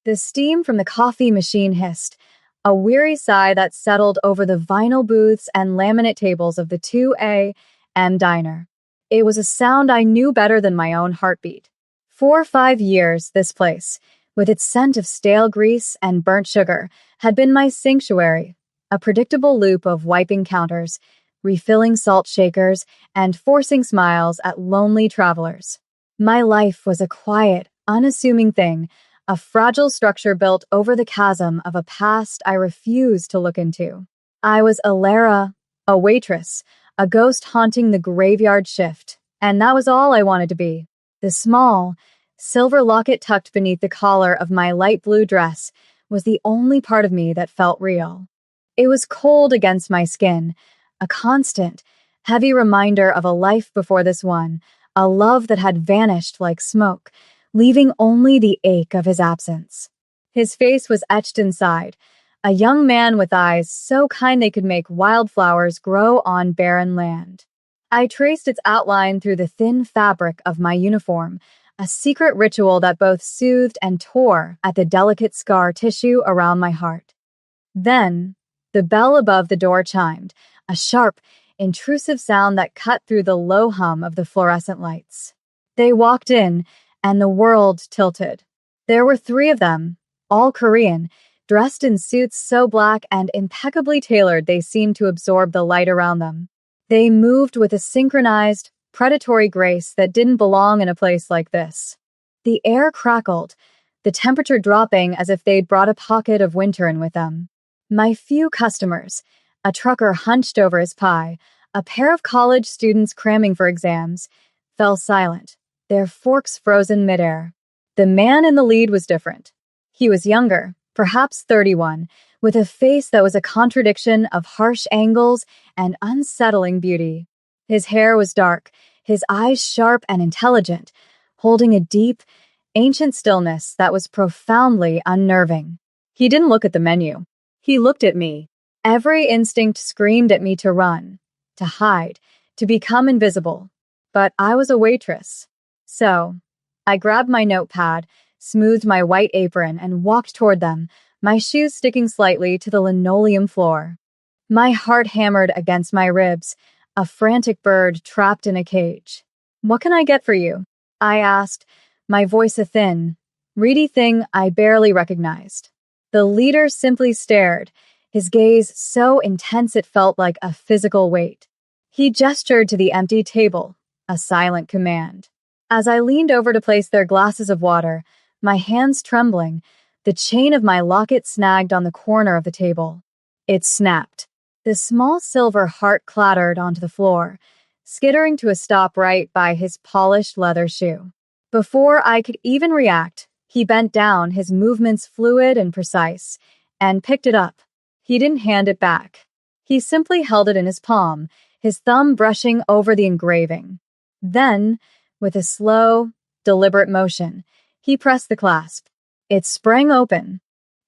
The steam from the coffee machine hissed, a weary sigh that settled over the vinyl booths and laminate tables of the 2 a.m. diner. It was a sound I knew better than my own heartbeat. 4 or 5 years, this place, with its scent of stale grease and burnt sugar, had been my sanctuary, a predictable loop of wiping counters, refilling salt shakers, and forcing smiles at lonely travelers. My life was a quiet, unassuming thing, a fragile structure built over the chasm of a past I refused to look into. I was a Lara, a waitress, a ghost haunting the graveyard shift, and that was all I wanted to be. The small, silver locket tucked beneath the collar of my light blue dress was the only part of me that felt real. It was cold against my skin, a constant, heavy reminder of a life before this one, a love that had vanished like smoke, leaving only the ache of his absence. His face was etched inside, a young man with eyes so kind they could make wildflowers grow on barren land. I traced its outline through the thin fabric of my uniform, a secret ritual that both soothed and tore at the delicate scar tissue around my heart. Then, the bell above the door chimed, a sharp, intrusive sound that cut through the low hum of the fluorescent lights. They walked in, and the world tilted. There were 3 of them, all Korean, dressed in suits so black and impeccably tailored they seemed to absorb the light around them. They moved with a synchronized, predatory grace that didn't belong in a place like this. The air crackled, the temperature dropping as if they'd brought a pocket of winter in with them. My few customers, a trucker hunched over his pie, a pair of college students cramming for exams, fell silent, their forks frozen midair. The man in the lead was different. He was younger, perhaps 31, with a face that was a contradiction of harsh angles and unsettling beauty. His hair was dark, his eyes sharp and intelligent, holding a deep, ancient stillness that was profoundly unnerving. He didn't look at the menu. He looked at me. Every instinct screamed at me to run, to hide, to become invisible. But I was a waitress. So, I grabbed my notepad, smoothed my white apron, and walked toward them, my shoes sticking slightly to the linoleum floor. My heart hammered against my ribs, a frantic bird trapped in a cage. "What can I get for you?" I asked, my voice a thin, reedy thing I barely recognized. The leader simply stared, his gaze so intense it felt like a physical weight. He gestured to the empty table, a silent command. As I leaned over to place their glasses of water, my hands trembling, the chain of my locket snagged on the corner of the table. It snapped. The small silver heart clattered onto the floor, skittering to a stop right by his polished leather shoe. Before I could even react, he bent down, his movements fluid and precise, and picked it up. He didn't hand it back. He simply held it in his palm, his thumb brushing over the engraving. Then, with a slow, deliberate motion, he pressed the clasp. It sprang open.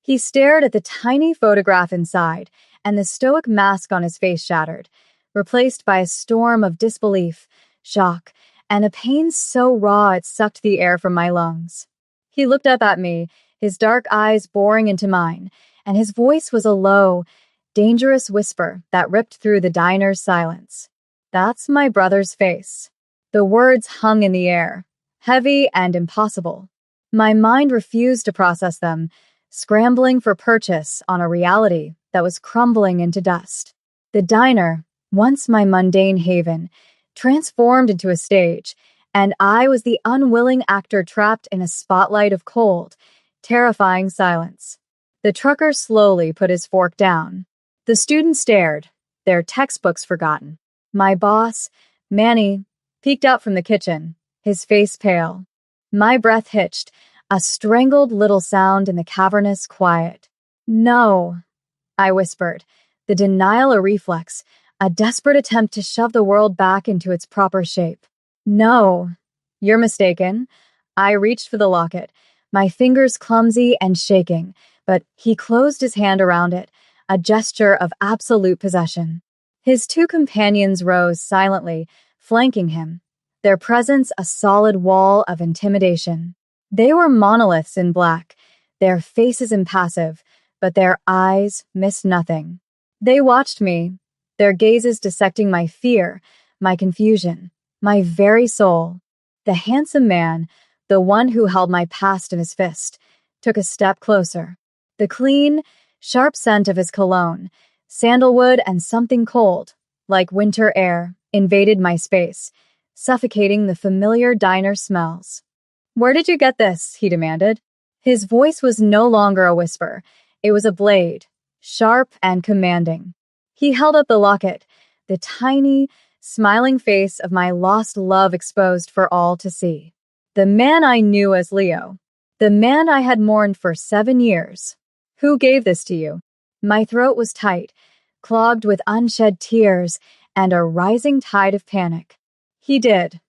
He stared at the tiny photograph inside, and the stoic mask on his face shattered, replaced by a storm of disbelief, shock, and a pain so raw it sucked the air from my lungs. He looked up at me, his dark eyes boring into mine, and his voice was a low, dangerous whisper that ripped through the diner's silence. "That's my brother's face." The words hung in the air, heavy and impossible. My mind refused to process them, scrambling for purchase on a reality that was crumbling into dust. The diner, once my mundane haven, transformed into a stage, and I was the unwilling actor trapped in a spotlight of cold, terrifying silence. The trucker slowly put his fork down. The students stared, their textbooks forgotten. My boss, Manny, peeked out from the kitchen, his face pale. My breath hitched, a strangled little sound in the cavernous quiet. "No," I whispered, the denial a reflex, a desperate attempt to shove the world back into its proper shape. "No, you're mistaken." I reached for the locket, my fingers clumsy and shaking, but he closed his hand around it, a gesture of absolute possession. His 2 companions rose silently, flanking him, their presence a solid wall of intimidation. They were monoliths in black, their faces impassive, but their eyes missed nothing. They watched me, their gazes dissecting my fear, my confusion, my very soul. The handsome man, the one who held my past in his fist, took a step closer. The clean, sharp scent of his cologne, sandalwood and something cold, like winter air, invaded my space, suffocating the familiar diner smells. "Where did you get this?" he demanded. His voice was no longer a whisper. It was a blade, sharp and commanding. He held up the locket, the tiny, smiling face of my lost love exposed for all to see. The man I knew as Leo. The man I had mourned for 7 years. "Who gave this to you?" My throat was tight, clogged with unshed tears and a rising tide of panic. "He did."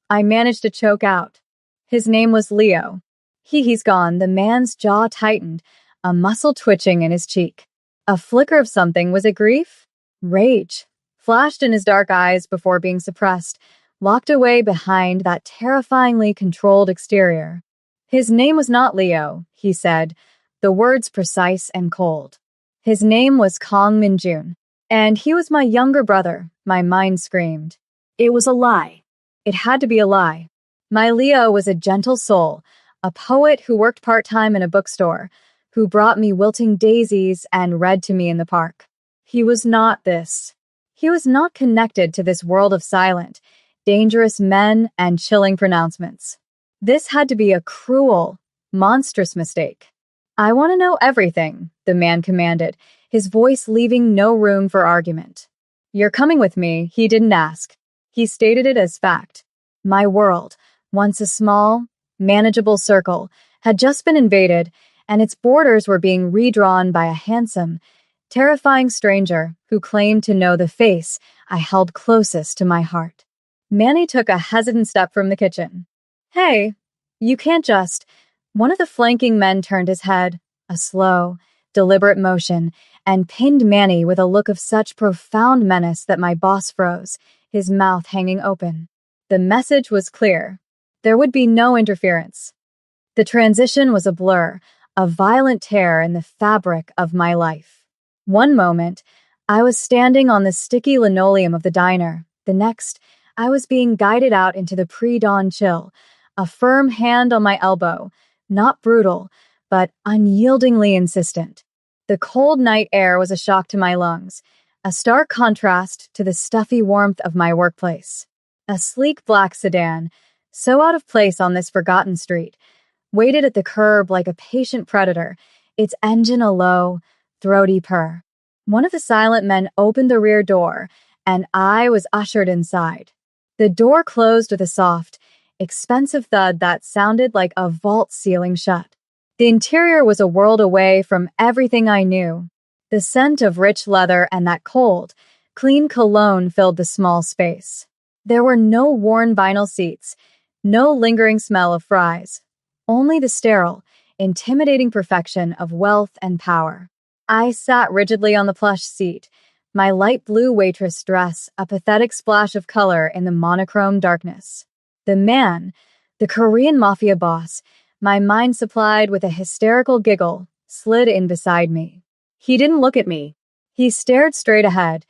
I managed to choke out. "His name was Leo." He's gone." The man's jaw tightened, a muscle twitching in his cheek. A flicker of something. Was it grief? Rage flashed in his dark eyes before being suppressed, locked away behind that terrifyingly controlled exterior. "His name was not Leo," he said, the words precise and cold. "His name was Kong Minjun, and he was my younger brother." My mind screamed. It was a lie. It had to be a lie. My Leo was a gentle soul, a poet who worked part-time in a bookstore, who brought me wilting daisies and read to me in the park. He was not this. He was not connected to this world of silent, dangerous men and chilling pronouncements. This had to be a cruel, monstrous mistake. "I want to know everything," the man commanded, his voice leaving no room for argument. "You're coming with me," he didn't ask. He stated it as fact. My world, once a small, manageable circle, had just been invaded, and its borders were being redrawn by a handsome, terrifying stranger who claimed to know the face I held closest to my heart. Manny took a hesitant step from the kitchen. "Hey, you can't just..." One of the flanking men turned his head, a slow, deliberate motion, and pinned Manny with a look of such profound menace that my boss froze, his mouth hanging open. The message was clear. There would be no interference. The transition was a blur, a violent tear in the fabric of my life. One moment, I was standing on the sticky linoleum of the diner. The next, I was being guided out into the pre-dawn chill, a firm hand on my elbow, not brutal, but unyieldingly insistent. The cold night air was a shock to my lungs, a stark contrast to the stuffy warmth of my workplace. A sleek black sedan, so out of place on this forgotten street, waited at the curb like a patient predator, its engine a low, throaty purr. One of the silent men opened the rear door, and I was ushered inside. The door closed with a soft, expensive thud that sounded like a vault ceiling shut. The interior was a world away from everything I knew. The scent of rich leather and that cold, clean cologne filled the small space. There were no worn vinyl seats, no lingering smell of fries, only the sterile, intimidating perfection of wealth and power. I sat rigidly on the plush seat, my light blue waitress dress a pathetic splash of color in the monochrome darkness. The man, the Korean Mafia boss, my mind supplied with a hysterical giggle, slid in beside me. He didn't look at me. He stared straight ahead,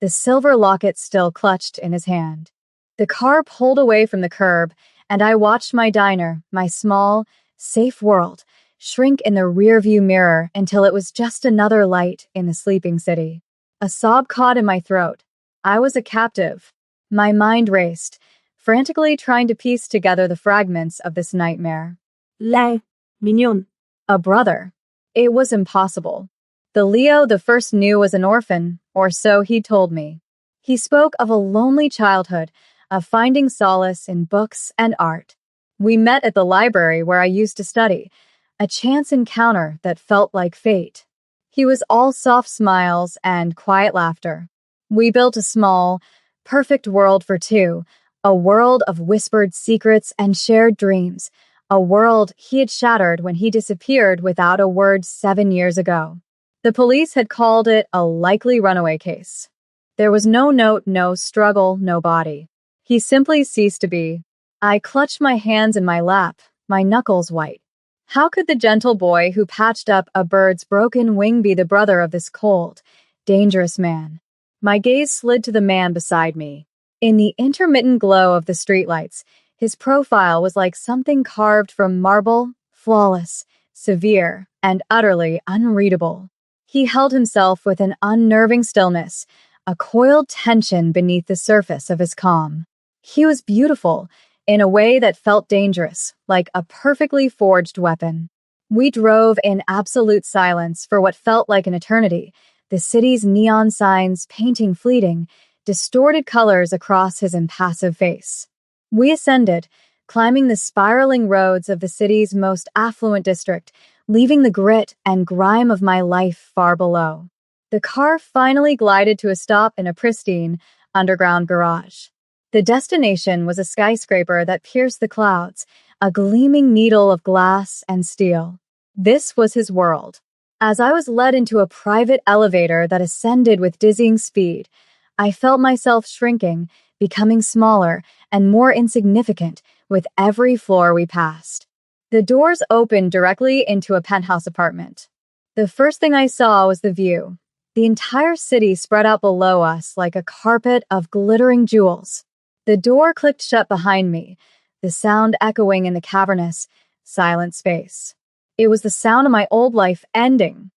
the silver locket still clutched in his hand. The car pulled away from the curb, and I watched my diner, my small, safe world, shrink in the rearview mirror until it was just another light in the sleeping city. A sob caught in my throat. I was a captive. My mind raced, frantically trying to piece together the fragments of this nightmare. Mignon. A brother. It was impossible. The Leo the first knew was an orphan, or so he told me. He spoke of a lonely childhood, of finding solace in books and art. We met at the library where I used to study, a chance encounter that felt like fate. He was all soft smiles and quiet laughter. We built a small, perfect world for two, a world of whispered secrets and shared dreams, a world he had shattered when he disappeared without a word 7 years ago. The police had called it a likely runaway case. There was no note, no struggle, no body. He simply ceased to be. I clutched my hands in my lap, my knuckles white. How could the gentle boy who patched up a bird's broken wing be the brother of this cold, dangerous man? My gaze slid to the man beside me. In the intermittent glow of the streetlights, his profile was like something carved from marble, flawless, severe, and utterly unreadable. He held himself with an unnerving stillness, a coiled tension beneath the surface of his calm. He was beautiful, in a way that felt dangerous, like a perfectly forged weapon. We drove in absolute silence for what felt like an eternity, the city's neon signs painting fleeting, distorted colors across his impassive face. We ascended, climbing the spiraling roads of the city's most affluent district, leaving the grit and grime of my life far below. The car finally glided to a stop in a pristine, underground garage. The destination was a skyscraper that pierced the clouds, a gleaming needle of glass and steel. This was his world. As I was led into a private elevator that ascended with dizzying speed, I felt myself shrinking, becoming smaller and more insignificant with every floor we passed. The doors opened directly into a penthouse apartment. The first thing I saw was the view. The entire city spread out below us like a carpet of glittering jewels. The door clicked shut behind me, the sound echoing in the cavernous, silent space. It was the sound of my old life ending.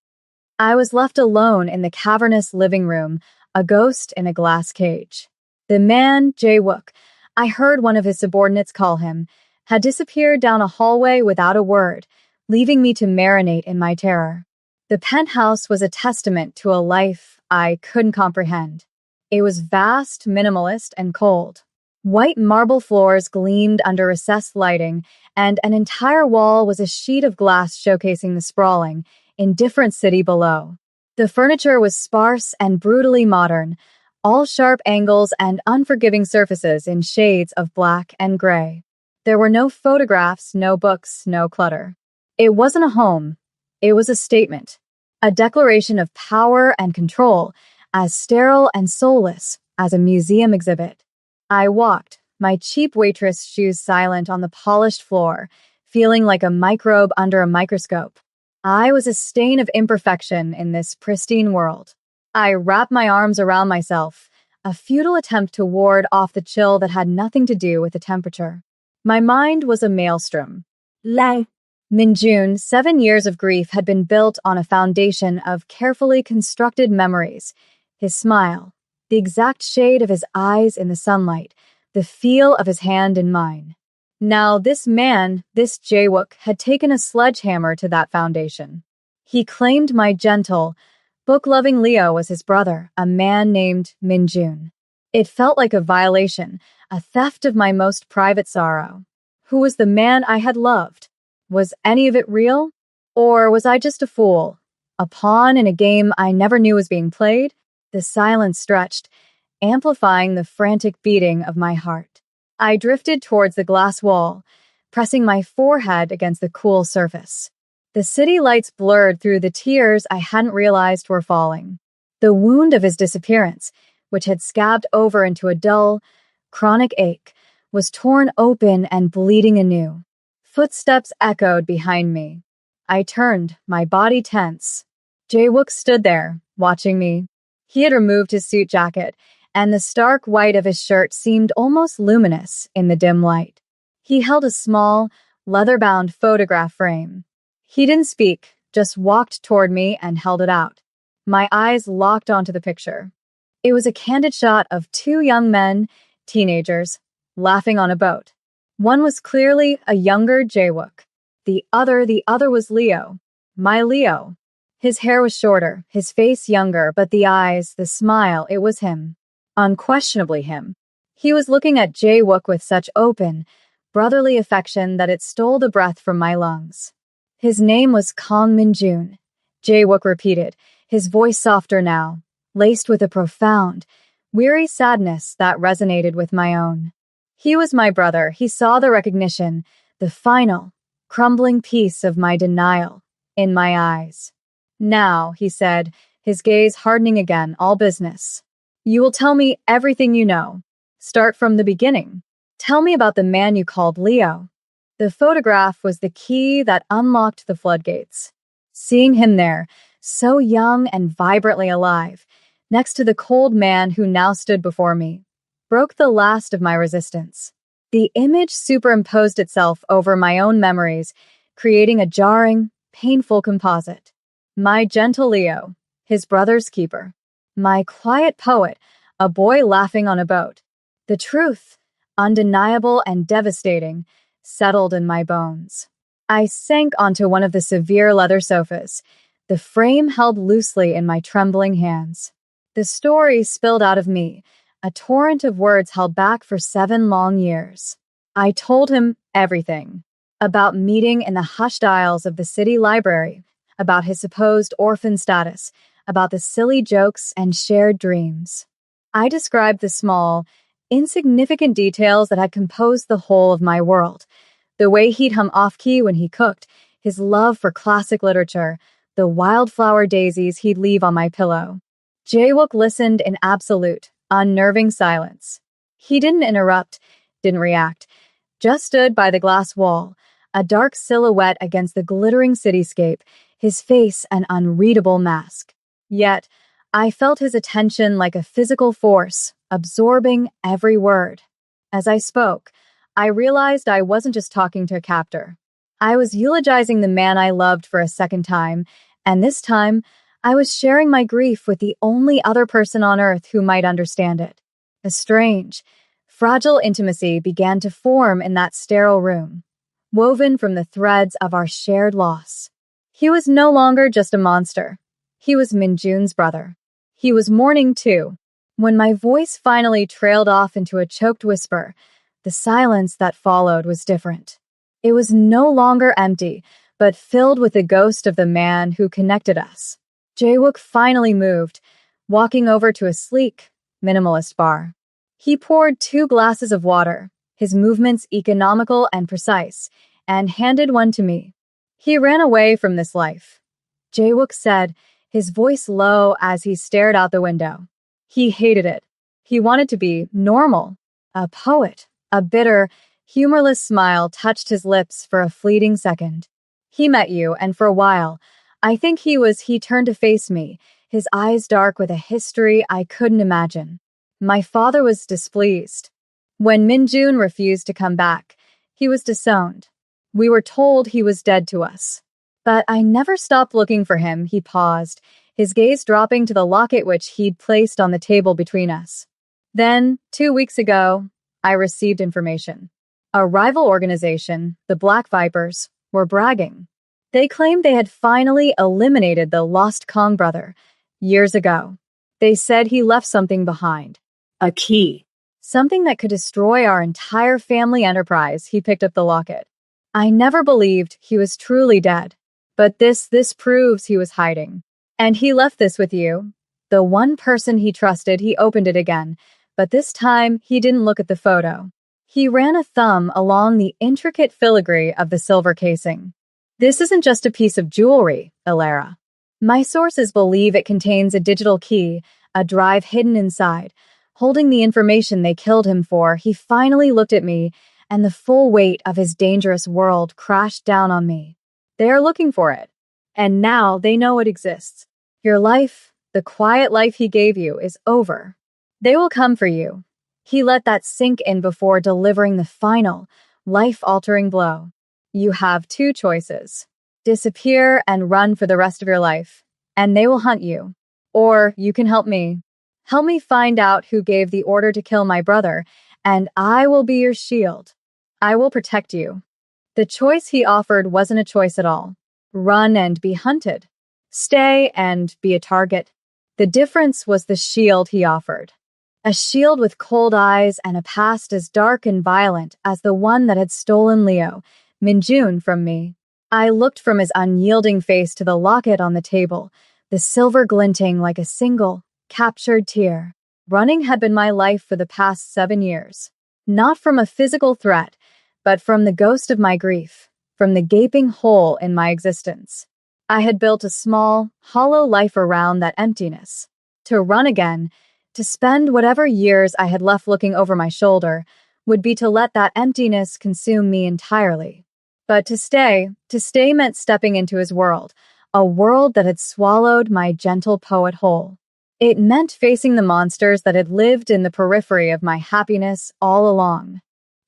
I was left alone in the cavernous living room, a ghost in a glass cage. The man, Jae-wook, I heard one of his subordinates call him, had disappeared down a hallway without a word, leaving me to marinate in my terror. The penthouse was a testament to a life I couldn't comprehend. It was vast, minimalist, and cold. White marble floors gleamed under recessed lighting, and an entire wall was a sheet of glass showcasing the sprawling, indifferent city below. The furniture was sparse and brutally modern, all sharp angles and unforgiving surfaces in shades of black and gray. There were no photographs, no books, no clutter. It wasn't a home. It was a statement, a declaration of power and control, as sterile and soulless as a museum exhibit. I walked, my cheap waitress shoes silent on the polished floor, feeling like a microbe under a microscope. I was a stain of imperfection in this pristine world. I wrapped my arms around myself, a futile attempt to ward off the chill that had nothing to do with the temperature. My mind was a maelstrom. Minjun, 7 years of grief had been built on a foundation of carefully constructed memories. His smile, the exact shade of his eyes in the sunlight, the feel of his hand in mine. Now this man, this Jae-wook, had taken a sledgehammer to that foundation. He claimed my gentle, book-loving Leo was his brother, a man named Minjun. It felt like a violation, a theft of my most private sorrow. Who was the man I had loved? Was any of it real? Or was I just a fool? A pawn in a game I never knew was being played? The silence stretched, amplifying the frantic beating of my heart. I drifted towards the glass wall, pressing my forehead against the cool surface. The city lights blurred through the tears I hadn't realized were falling. The wound of his disappearance, which had scabbed over into a dull, chronic ache, was torn open and bleeding anew. Footsteps echoed behind me. I turned, my body tense. Jae-wook stood there, watching me. He had removed his suit jacket, and the stark white of his shirt seemed almost luminous in the dim light. He held a small, leather-bound photograph frame. He didn't speak, just walked toward me and held it out. My eyes locked onto the picture. It was a candid shot of 2 young men, teenagers, laughing on a boat. One was clearly a younger Jae-wook. The other was Leo. My Leo. His hair was shorter, his face younger, but the eyes, the smile, it was him. Unquestionably him. He was looking at Jae-wook with such open, brotherly affection that it stole the breath from my lungs. His name was Kang Min-jun. Jae-wook repeated, his voice softer now, laced with a profound, weary sadness that resonated with my own. He was my brother. He saw the recognition, the final, crumbling piece of my denial, in my eyes. Now, he said, his gaze hardening again, all business. You will tell me everything you know. Start from the beginning. Tell me about the man you called Leo. The photograph was the key that unlocked the floodgates. Seeing him there, so young and vibrantly alive, next to the cold man who now stood before me, broke the last of my resistance. The image superimposed itself over my own memories, creating a jarring, painful composite. My gentle Leo, his brother's keeper. My quiet poet, a boy laughing on a boat. The truth, undeniable and devastating, settled in my bones. I sank onto one of the severe leather sofas, the frame held loosely in my trembling hands. The story spilled out of me, a torrent of words held back for 7 long years. I told him everything. About meeting in the hushed aisles of the city library, about his supposed orphan status, about the silly jokes and shared dreams. I described the small, insignificant details that had composed the whole of my world. The way he'd hum off-key when he cooked, his love for classic literature, the wildflower daisies he'd leave on my pillow. Jae-wook listened in absolute, unnerving silence. He didn't interrupt, didn't react, just stood by the glass wall, a dark silhouette against the glittering cityscape, his face an unreadable mask. Yet, I felt his attention like a physical force, absorbing every word. As I spoke, I realized I wasn't just talking to a captor. I was eulogizing the man I loved for a second time, and this time, I was sharing my grief with the only other person on earth who might understand it. A strange, fragile intimacy began to form in that sterile room, woven from the threads of our shared loss. He was no longer just a monster. He was Minjun's brother. He was mourning too. When my voice finally trailed off into a choked whisper, the silence that followed was different. It was no longer empty, but filled with the ghost of the man who connected us. Jae-wook finally moved, walking over to a sleek, minimalist bar. He poured 2 glasses of water, his movements economical and precise, and handed one to me. He ran away from this life, Jae-wook said, his voice low as he stared out the window. He hated it. He wanted to be normal, a poet. A bitter, humorless smile touched his lips for a fleeting second. He met you, and for a while, I think he turned to face me, his eyes dark with a history I couldn't imagine. My father was displeased. When Minjun refused to come back, he was disowned. We were told he was dead to us. But I never stopped looking for him, he paused, his gaze dropping to the locket which he'd placed on the table between us. Then, 2 weeks ago, I received information. A rival organization, the Black Vipers, were bragging. They claimed they had finally eliminated the lost Kong brother years ago. They said he left something behind. A key. Something that could destroy our entire family enterprise. He picked up the locket. I never believed he was truly dead. But this proves he was hiding. And he left this with you. The one person he trusted, he opened it again. But this time, he didn't look at the photo. He ran a thumb along the intricate filigree of the silver casing. This isn't just a piece of jewelry, Alara. My sources believe it contains a digital key, a drive hidden inside. Holding the information they killed him for, he finally looked at me, and the full weight of his dangerous world crashed down on me. They are looking for it. And now they know it exists. Your life, the quiet life he gave you, is over. They will come for you. He let that sink in before delivering the final, life-altering blow. You have 2 choices. Disappear and run for the rest of your life, and they will hunt you. Or you can help me. Help me find out who gave the order to kill my brother, and I will be your shield. I will protect you. The choice he offered wasn't a choice at all. Run and be hunted. Stay and be a target. The difference was the shield he offered. A shield with cold eyes and a past as dark and violent as the one that had stolen Leo, Minjun, from me. I looked from his unyielding face to the locket on the table, the silver glinting like a single, captured tear. Running had been my life for the past 7 years. Not from a physical threat, but from the ghost of my grief, from the gaping hole in my existence. I had built a small, hollow life around that emptiness. To run again, to spend whatever years I had left looking over my shoulder, would be to let that emptiness consume me entirely. But to stay meant stepping into his world, a world that had swallowed my gentle poet whole. It meant facing the monsters that had lived in the periphery of my happiness all along.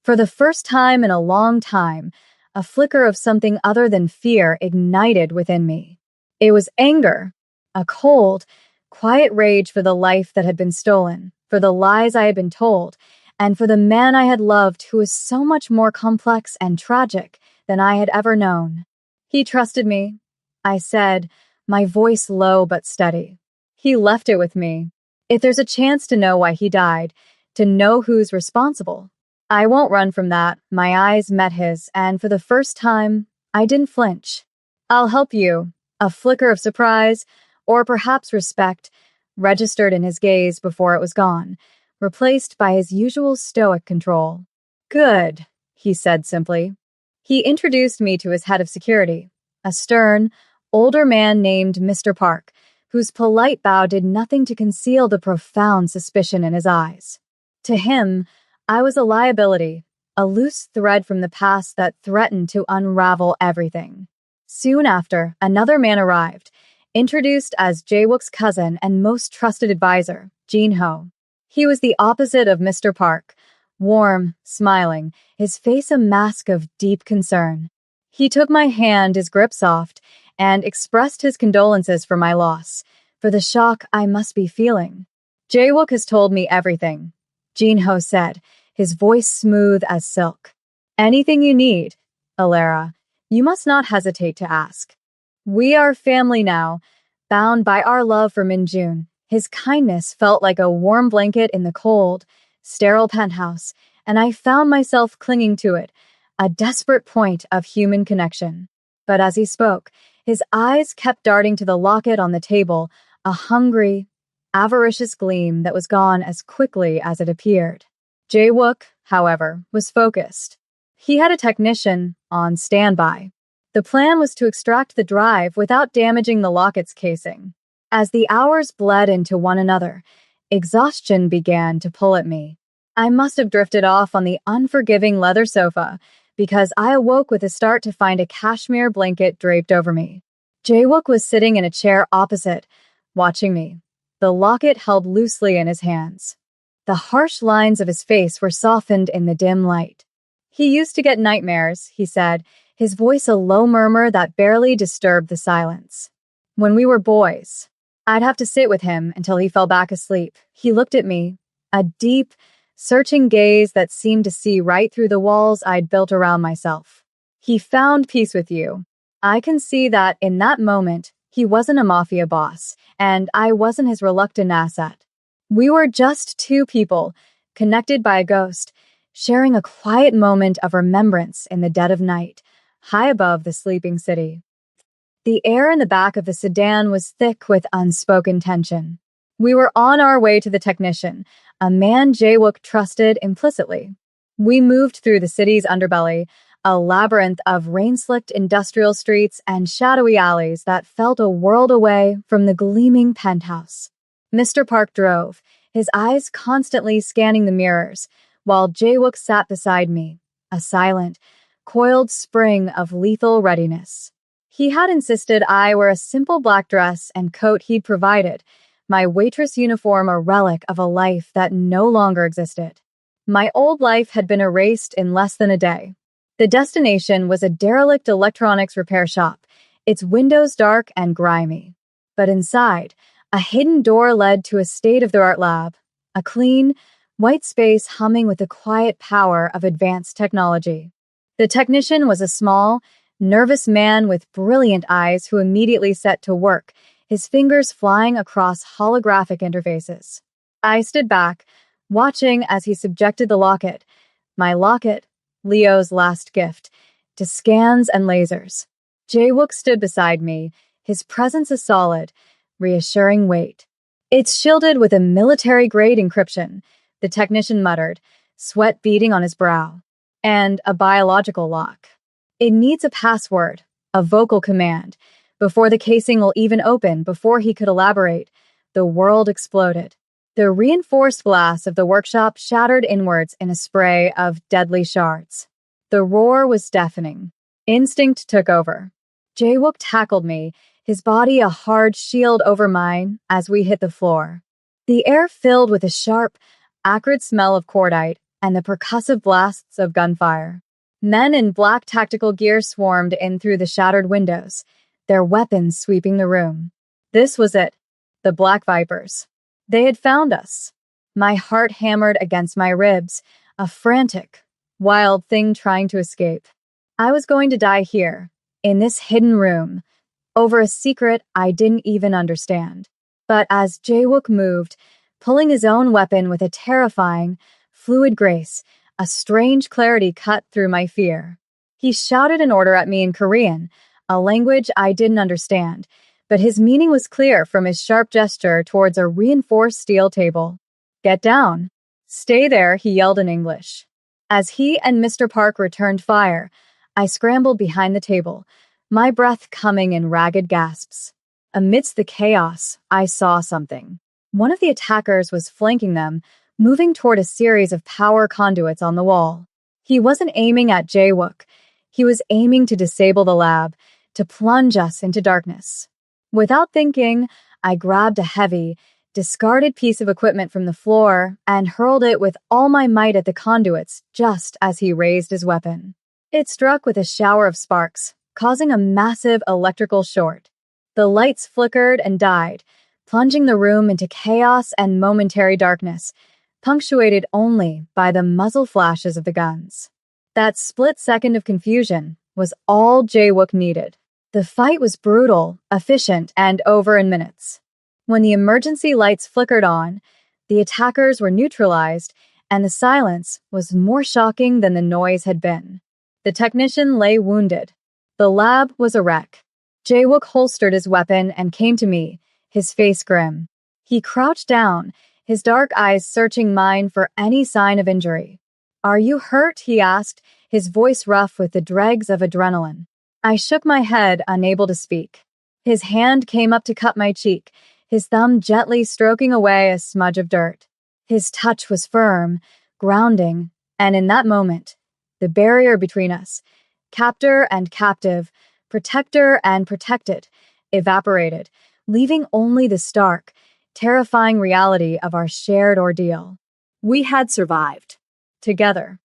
For the first time in a long time, a flicker of something other than fear ignited within me. It was anger, a cold, quiet rage for the life that had been stolen, for the lies I had been told, and for the man I had loved who was so much more complex and tragic than I had ever known. He trusted me, I said, my voice low but steady. He left it with me. If there's a chance to know why he died, to know who's responsible, I won't run from that. My eyes met his, and for the first time, I didn't flinch. I'll help you. A flicker of surprise, or perhaps respect, registered in his gaze before it was gone, replaced by his usual stoic control. Good, he said simply. He introduced me to his head of security, a stern, older man named Mr. Park, whose polite bow did nothing to conceal the profound suspicion in his eyes. To him, I was a liability, a loose thread from the past that threatened to unravel everything. Soon after, another man arrived, introduced as Jae-wook's cousin and most trusted advisor, Jin-ho. He was the opposite of Mr. Park, warm, smiling, his face a mask of deep concern. He took my hand, his grip soft, and expressed his condolences for my loss, for the shock I must be feeling. Jae-wook has told me everything, Jin-ho said, his voice smooth as silk. Anything you need, Alara, you must not hesitate to ask. We are family now, bound by our love for Min-jun. His kindness felt like a warm blanket in the cold, sterile penthouse, and I found myself clinging to it, a desperate point of human connection. But as he spoke, his eyes kept darting to the locket on the table, a hungry, avaricious gleam that was gone as quickly as it appeared. Jae-wook, however, was focused. He had a technician on standby. The plan was to extract the drive without damaging the locket's casing. As the hours bled into one another, exhaustion began to pull at me. I must have drifted off on the unforgiving leather sofa, because I awoke with a start to find a cashmere blanket draped over me. Jae-wook was sitting in a chair opposite, watching me, the locket held loosely in his hands. The harsh lines of his face were softened in the dim light. He used to get nightmares, he said, his voice a low murmur that barely disturbed the silence. When we were boys, I'd have to sit with him until he fell back asleep. He looked at me, a deep, searching gaze that seemed to see right through the walls I'd built around myself. He found peace with you. I can see that in that moment, he wasn't a mafia boss, and I wasn't his reluctant asset. We were just two people, connected by a ghost, sharing a quiet moment of remembrance in the dead of night, high above the sleeping city. The air in the back of the sedan was thick with unspoken tension. We were on our way to the technician, a man Jae-wook trusted implicitly. We moved through the city's underbelly, a labyrinth of rain-slicked industrial streets and shadowy alleys that felt a world away from the gleaming penthouse. Mr. Park drove, his eyes constantly scanning the mirrors, while Jae-wook sat beside me, a silent, coiled spring of lethal readiness. He had insisted I wear a simple black dress and coat he'd provided, my waitress uniform a relic of a life that no longer existed. My old life had been erased in less than a day. The destination was a derelict electronics repair shop, its windows dark and grimy. But inside, a hidden door led to a state-of-the-art lab, a clean, white space humming with the quiet power of advanced technology. The technician was a small, nervous man with brilliant eyes who immediately set to work, his fingers flying across holographic interfaces. I stood back, watching as he subjected the locket, my locket, Leo's last gift, to scans and lasers. Jae-wook stood beside me, his presence a solid, reassuring weight. It's shielded with a military-grade encryption, the technician muttered, sweat beading on his brow, and a biological lock. It needs a password, a vocal command. Before the casing will even open, before he could elaborate, the world exploded. The reinforced glass of the workshop shattered inwards in a spray of deadly shards. The roar was deafening. Instinct took over. Jaewook tackled me, his body a hard shield over mine as we hit the floor. The air filled with a sharp, acrid smell of cordite and the percussive blasts of gunfire. Men in black tactical gear swarmed in through the shattered windows, their weapons sweeping the room. This was it, the Black Vipers. They had found us. My heart hammered against my ribs, a frantic, wild thing trying to escape. I was going to die here, in this hidden room, over a secret I didn't even understand. But as Jaewook moved, pulling his own weapon with a terrifying, fluid grace, a strange clarity cut through my fear. He shouted an order at me in Korean, a language I didn't understand, but his meaning was clear from his sharp gesture towards a reinforced steel table. "Get down." "Stay there," he yelled in English. As he and Mr. Park returned fire, I scrambled behind the table, my breath coming in ragged gasps. Amidst the chaos, I saw something. One of the attackers was flanking them, moving toward a series of power conduits on the wall. He wasn't aiming at Jaewook. He was aiming to disable the lab, to plunge us into darkness. Without thinking, I grabbed a heavy, discarded piece of equipment from the floor and hurled it with all my might at the conduits just as he raised his weapon. It struck with a shower of sparks, causing a massive electrical short. The lights flickered and died, plunging the room into chaos and momentary darkness, punctuated only by the muzzle flashes of the guns. That split second of confusion was all Jaewook needed. The fight was brutal, efficient, and over in minutes. When the emergency lights flickered on, the attackers were neutralized, and the silence was more shocking than the noise had been. The technician lay wounded. The lab was a wreck. Jaewook holstered his weapon and came to me, his face grim. He crouched down, his dark eyes searching mine for any sign of injury. "Are you hurt?" he asked, his voice rough with the dregs of adrenaline. I shook my head, unable to speak. His hand came up to cut my cheek, his thumb gently stroking away a smudge of dirt. His touch was firm, grounding, and in that moment, the barrier between us, captor and captive, protector and protected, evaporated, leaving only the stark, terrifying reality of our shared ordeal. We had survived. Together.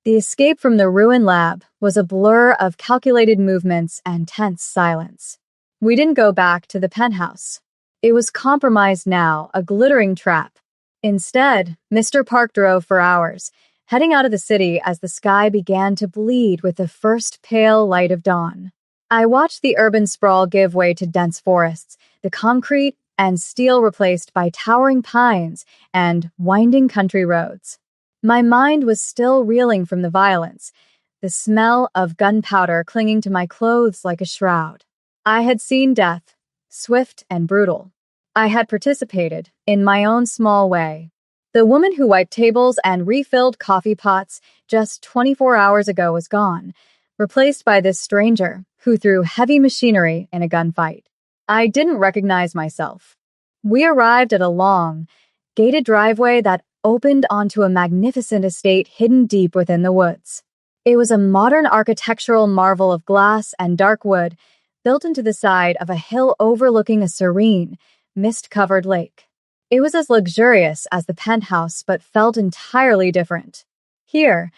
The escape from the ruined lab was a blur of calculated movements and tense silence. We didn't go back to the penthouse. It was compromised now, a glittering trap. Instead, Mr. Park drove for hours, heading out of the city as the sky began to bleed with the first pale light of dawn. I watched the urban sprawl give way to dense forests, the concrete and steel replaced by towering pines and winding country roads. My mind was still reeling from the violence, the smell of gunpowder clinging to my clothes like a shroud. I had seen death, swift and brutal. I had participated, in my own small way. The woman who wiped tables and refilled coffee pots just 24 hours ago was gone, replaced by this stranger who threw heavy machinery in a gunfight. I didn't recognize myself. We arrived at a long, gated driveway that opened onto a magnificent estate hidden deep within the woods. It was a modern architectural marvel of glass and dark wood built into the side of a hill overlooking a serene, mist-covered lake. It was as luxurious as the penthouse but felt entirely different. Here,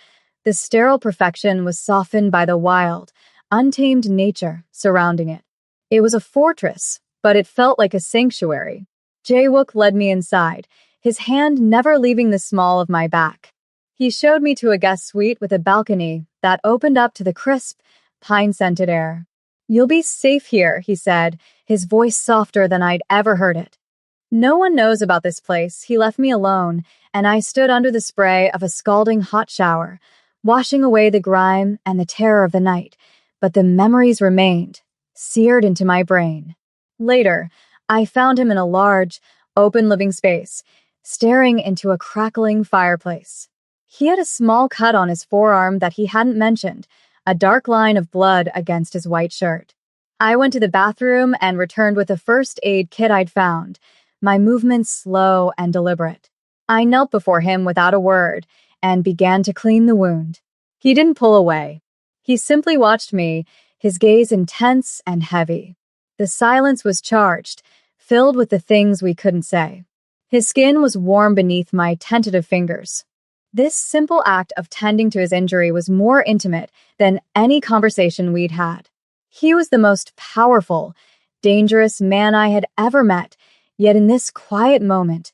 the sterile perfection was softened by the wild, untamed nature surrounding it. It was a fortress, but it felt like a sanctuary. Jaewook led me inside, his hand never leaving the small of my back. He showed me to a guest suite with a balcony that opened up to the crisp, pine-scented air. "You'll be safe here," he said, his voice softer than I'd ever heard it. No one knows about this place. He left me alone, and I stood under the spray of a scalding hot shower, washing away the grime and the terror of the night, but the memories remained, seared into my brain. Later, I found him in a large, open living space, staring into a crackling fireplace. He had a small cut on his forearm that he hadn't mentioned, a dark line of blood against his white shirt. I went to the bathroom and returned with a first aid kit I'd found, my movements slow and deliberate. I knelt before him without a word and began to clean the wound. He didn't pull away. He simply watched me, his gaze intense and heavy. The silence was charged, filled with the things we couldn't say. His skin was warm beneath my tentative fingers. This simple act of tending to his injury was more intimate than any conversation we'd had. He was the most powerful, dangerous man I had ever met, yet in this quiet moment,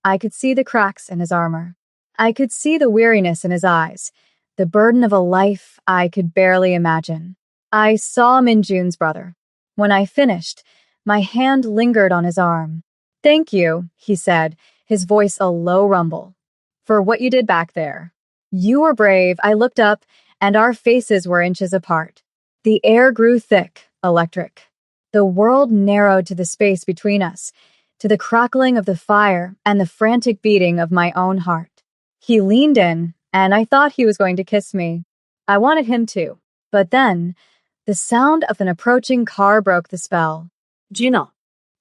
I could see the cracks in his armor. I could see the weariness in his eyes, the burden of a life I could barely imagine. I saw Minjun's brother. When I finished, my hand lingered on his arm. "Thank you," he said, his voice a low rumble, "for what you did back there. You were brave." I looked up, and our faces were inches apart. The air grew thick, electric. The world narrowed to the space between us, to the crackling of the fire and the frantic beating of my own heart. He leaned in, and I thought he was going to kiss me. I wanted him to. But then, the sound of an approaching car broke the spell. Gina.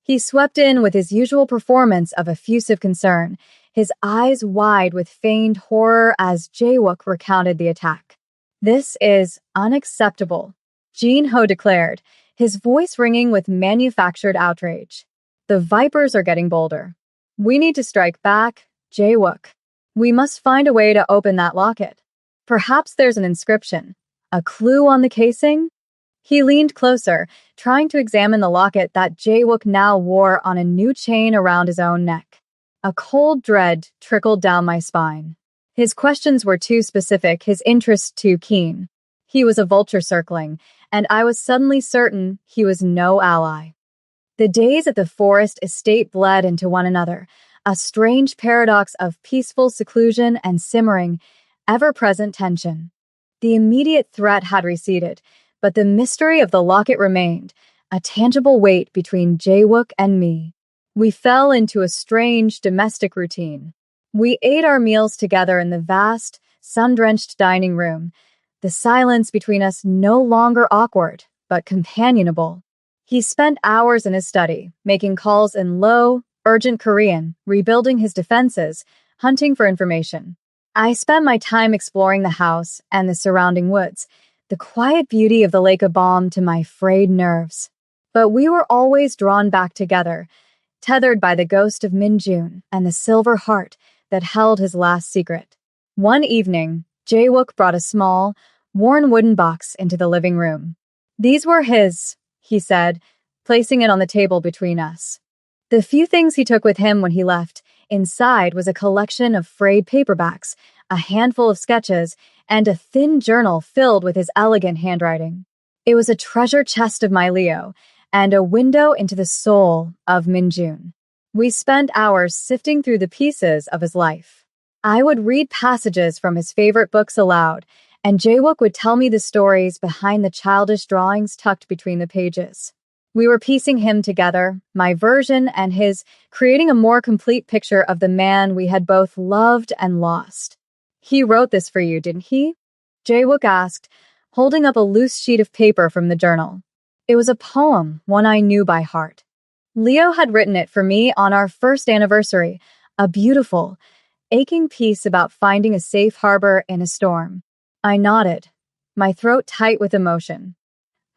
He swept in with his usual performance of effusive concern, his eyes wide with feigned horror as Jae-wook recounted the attack. "This is unacceptable," Jin-ho declared, his voice ringing with manufactured outrage. "The Vipers are getting bolder. We need to strike back, Jae-wook. We must find a way to open that locket. Perhaps there's an inscription, a clue on the casing?" He leaned closer, trying to examine the locket that Jae-wook now wore on a new chain around his own neck. A cold dread trickled down my spine. His questions were too specific, his interest too keen. He was a vulture circling, and I was suddenly certain he was no ally. The days at the forest estate bled into one another, a strange paradox of peaceful seclusion and simmering, ever-present tension. The immediate threat had receded, but the mystery of the locket remained, a tangible weight between Jae-wook and me. We fell into a strange domestic routine. We ate our meals together in the vast, sun-drenched dining room, the silence between us no longer awkward, but companionable. He spent hours in his study, making calls in low, urgent Korean, rebuilding his defenses, hunting for information. I spent my time exploring the house and the surrounding woods, the quiet beauty of the lake a balm to my frayed nerves. But we were always drawn back together, tethered by the ghost of Minjun and the silver heart that held his last secret. One evening, Jae-wook brought a small, worn wooden box into the living room. "These were his," he said, placing it on the table between us. The few things he took with him when he left, inside was a collection of frayed paperbacks, a handful of sketches, and a thin journal filled with his elegant handwriting. It was a treasure chest of my Leo, and a window into the soul of Minjun. We spent hours sifting through the pieces of his life. I would read passages from his favorite books aloud, and Jae-wook would tell me the stories behind the childish drawings tucked between the pages. We were piecing him together, my version and his, creating a more complete picture of the man we had both loved and lost. "He wrote this for you, didn't he?" Jae-wook asked, holding up a loose sheet of paper from the journal. It was a poem, one I knew by heart. Leo had written it for me on our first anniversary, a beautiful, aching piece about finding a safe harbor in a storm. I nodded, my throat tight with emotion.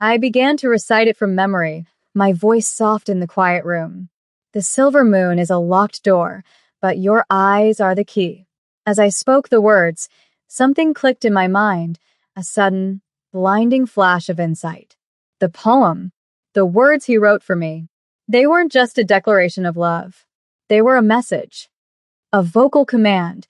I began to recite it from memory, my voice soft in the quiet room. "The silver moon is a locked door, but your eyes are the key." As I spoke the words, something clicked in my mind, a sudden, blinding flash of insight. The poem, the words he wrote for me, they weren't just a declaration of love. They were a message, a vocal command.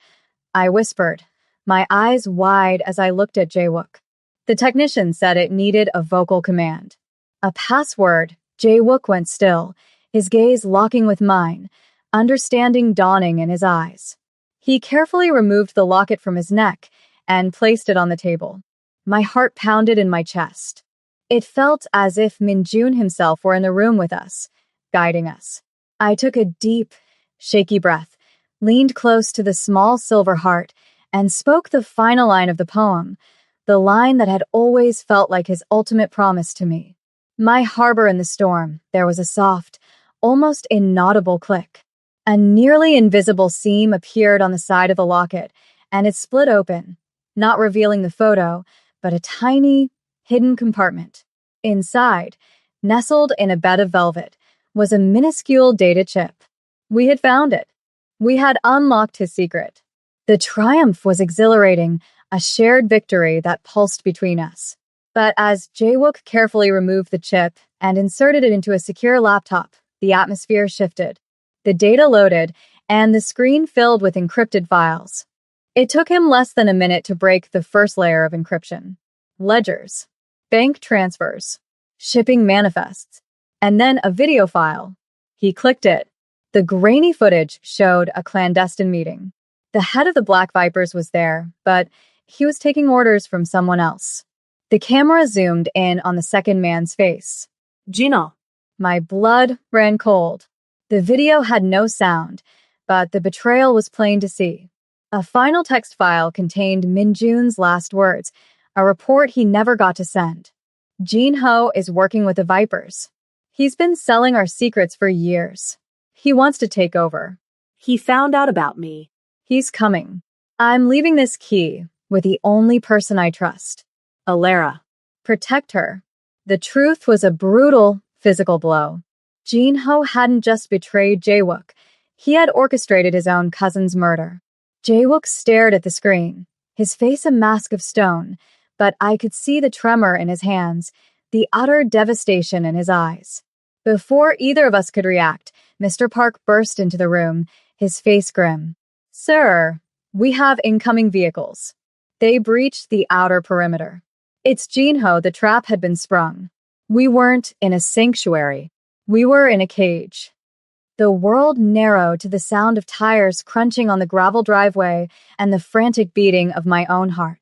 I whispered, my eyes wide as I looked at Jae-wook. The technician said it needed a vocal command. A password. Jae-wook went still, his gaze locking with mine, understanding dawning in his eyes. He carefully removed the locket from his neck and placed it on the table. My heart pounded in my chest. It felt as if Minjun himself were in the room with us, guiding us. I took a deep, shaky breath, leaned close to the small silver heart, and spoke the final line of the poem, the line that had always felt like his ultimate promise to me. My harbor in the storm, there was a soft, almost inaudible click. A nearly invisible seam appeared on the side of the locket, and it split open, not revealing the photo, but a tiny, hidden compartment. Inside, nestled in a bed of velvet, was a minuscule data chip. We had found it. We had unlocked his secret. The triumph was exhilarating, a shared victory that pulsed between us. But as Jaewook carefully removed the chip and inserted it into a secure laptop, the atmosphere shifted. The data loaded, and the screen filled with encrypted files. It took him less than a minute to break the first layer of encryption. Ledgers, bank transfers, shipping manifests, and then a video file. He clicked it. The grainy footage showed a clandestine meeting. The head of the Black Vipers was there, but he was taking orders from someone else. The camera zoomed in on the second man's face. Gina. My blood ran cold. The video had no sound, but the betrayal was plain to see. A final text file contained Minjun's last words, a report he never got to send. Jin-ho is working with the Vipers. He's been selling our secrets for years. He wants to take over. He found out about me. He's coming. I'm leaving this key with the only person I trust. Alara. Protect her. The truth was a brutal physical blow. Jin-ho hadn't just betrayed Jaewook. He had orchestrated his own cousin's murder. Jaewook stared at the screen, his face a mask of stone, but I could see the tremor in his hands, the utter devastation in his eyes. Before either of us could react, Mr. Park burst into the room, his face grim. Sir, we have incoming vehicles. They breached the outer perimeter. It's Jin-ho, the trap had been sprung. We weren't in a sanctuary. We were in a cage. The world narrowed to the sound of tires crunching on the gravel driveway and the frantic beating of my own heart.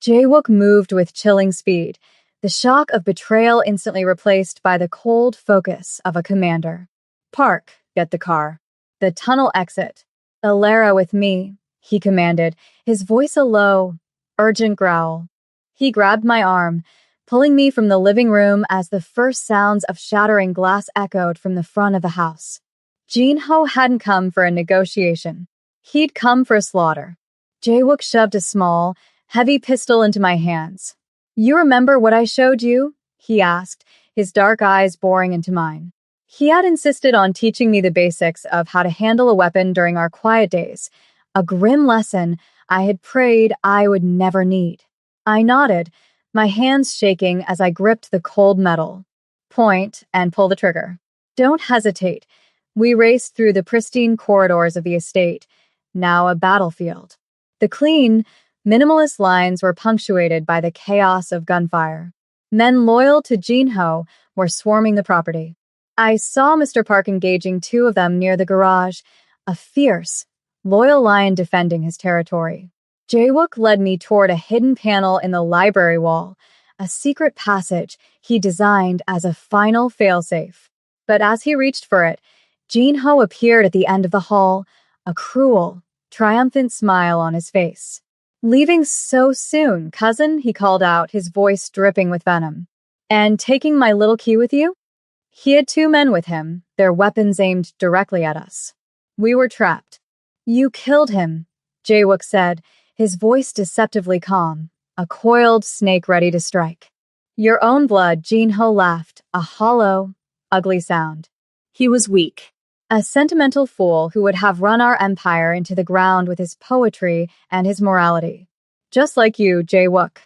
Jaewook moved with chilling speed, the shock of betrayal instantly replaced by the cold focus of a commander. Park, get the car. The tunnel exit. Alara with me, he commanded, his voice a low, urgent growl. He grabbed my arm, pulling me from the living room as the first sounds of shattering glass echoed from the front of the house. Jin-ho hadn't come for a negotiation. He'd come for slaughter. Jaewook shoved a small, heavy pistol into my hands. You remember what I showed you? He asked, his dark eyes boring into mine. He had insisted on teaching me the basics of how to handle a weapon during our quiet days, a grim lesson I had prayed I would never need. I nodded, my hands shaking as I gripped the cold metal. Point and pull the trigger. Don't hesitate. We raced through the pristine corridors of the estate, now a battlefield. The clean, minimalist lines were punctuated by the chaos of gunfire. Men loyal to Jin-ho were swarming the property. I saw Mr. Park engaging two of them near the garage, a fierce, loyal lion defending his territory. Jaewook led me toward a hidden panel in the library wall, a secret passage he designed as a final failsafe. But as he reached for it, Jin-ho appeared at the end of the hall, a cruel, triumphant smile on his face. Leaving so soon, cousin, he called out, his voice dripping with venom. And taking my little key with you? He had two men with him, their weapons aimed directly at us. We were trapped. You killed him, Jaewook said, his voice deceptively calm, a coiled snake ready to strike. Your own blood, Jin-ho laughed, a hollow, ugly sound. He was weak. A sentimental fool who would have run our empire into the ground with his poetry and his morality. Just like you, Jaewook.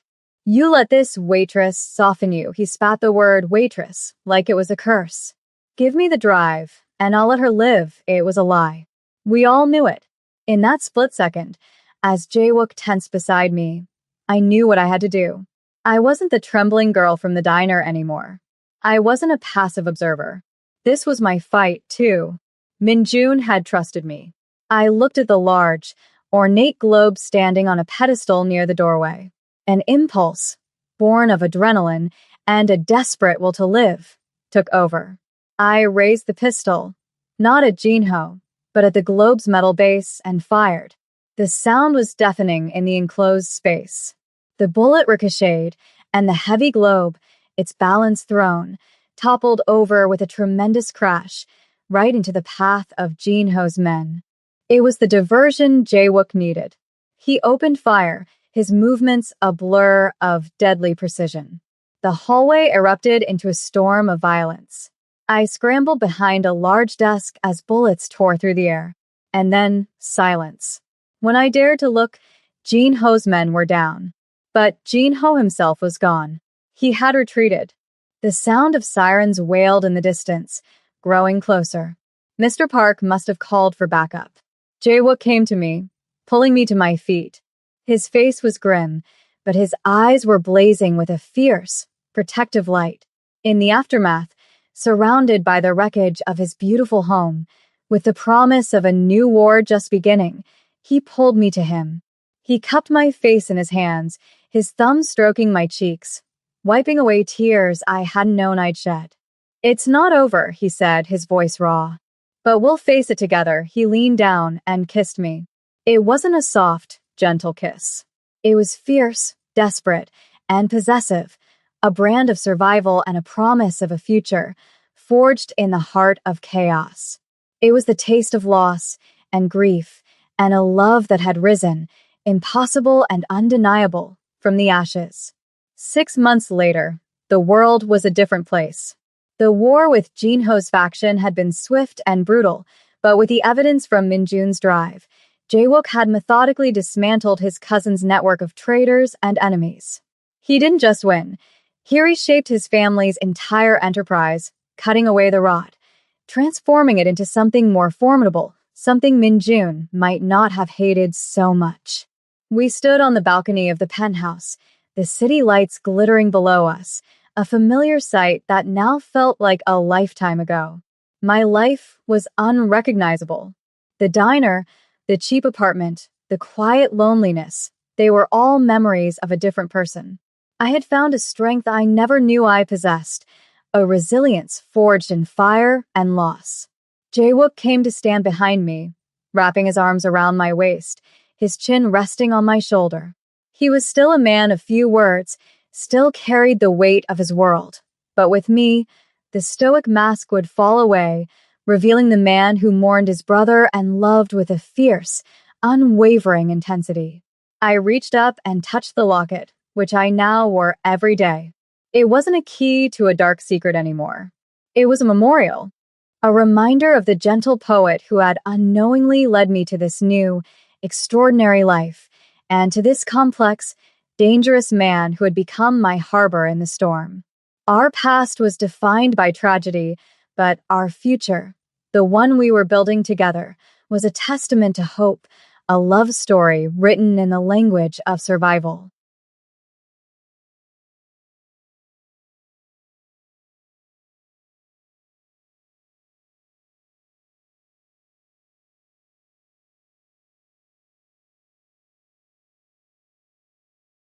You let this waitress soften you. He spat the word waitress like it was a curse. Give me the drive, and I'll let her live. It was a lie. We all knew it. In that split second, as Jaewook tensed beside me, I knew what I had to do. I wasn't the trembling girl from the diner anymore. I wasn't a passive observer. This was my fight, too. Minjun had trusted me. I looked at the large, ornate globe standing on a pedestal near the doorway. An impulse, born of adrenaline and a desperate will to live, took over. I raised the pistol, not at Jin-ho, but at the globe's metal base and fired. The sound was deafening in the enclosed space. The bullet ricocheted, and the heavy globe, its balance thrown, toppled over with a tremendous crash, right into the path of Jin-ho's men. It was the diversion Jaewook needed. He opened fire, his movements a blur of deadly precision. The hallway erupted into a storm of violence. I scrambled behind a large desk as bullets tore through the air. And then, silence. When I dared to look, Jin Ho's men were down. But Jin Ho himself was gone. He had retreated. The sound of sirens wailed in the distance, growing closer. Mr. Park must have called for backup. Jae-wook came to me, pulling me to my feet. His face was grim, but his eyes were blazing with a fierce, protective light. In the aftermath, surrounded by the wreckage of his beautiful home, with the promise of a new war just beginning, he pulled me to him. He cupped my face in his hands, his thumb stroking my cheeks, wiping away tears I hadn't known I'd shed. "It's not over," he said, his voice raw. "But we'll face it together." He leaned down and kissed me. It wasn't a soft, gentle kiss. It was fierce, desperate, and possessive, a brand of survival and a promise of a future, forged in the heart of chaos. It was the taste of loss and grief and a love that had risen, impossible and undeniable, from the ashes. 6 months later, the world was a different place. The war with Jin Ho's faction had been swift and brutal, but with the evidence from Minjun's drive, Jae-wook had methodically dismantled his cousin's network of traitors and enemies. He didn't just win. He reshaped his family's entire enterprise, cutting away the rot, transforming it into something more formidable, something Minjun might not have hated so much. We stood on the balcony of the penthouse, the city lights glittering below us, a familiar sight that now felt like a lifetime ago. My life was unrecognizable. The diner, the cheap apartment, the quiet loneliness, they were all memories of a different person. I had found a strength I never knew I possessed, a resilience forged in fire and loss. Jae-wook came to stand behind me, wrapping his arms around my waist, his chin resting on my shoulder. He was still a man of few words, still carried the weight of his world. But with me, the stoic mask would fall away, revealing the man who mourned his brother and loved with a fierce, unwavering intensity. I reached up and touched the locket, which I now wore every day. It wasn't a key to a dark secret anymore. It was a memorial, a reminder of the gentle poet who had unknowingly led me to this new, extraordinary life, and to this complex, dangerous man who had become my harbor in the storm. Our past was defined by tragedy, but our future, the one we were building together, was a testament to hope, a love story written in the language of survival.